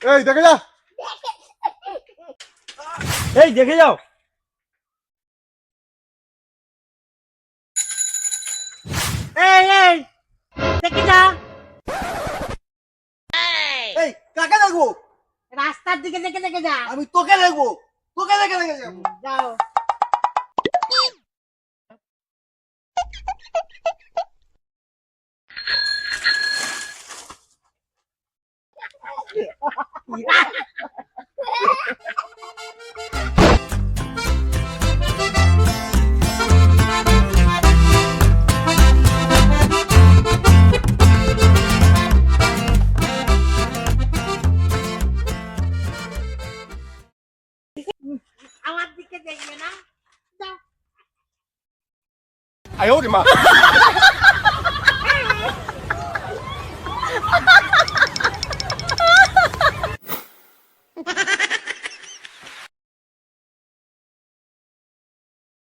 এই দেখে যা। এই দেখে যাও। এই দেখে যা। এই কাকে দেখবো? রাস্তার দিকে দেখে দেখে যা। আমি তোকে দেখবো। তোকে দেখে দেখে যাবো। যাও। আমার দিকে দেখবে না। যাও। 哎呦我的妈！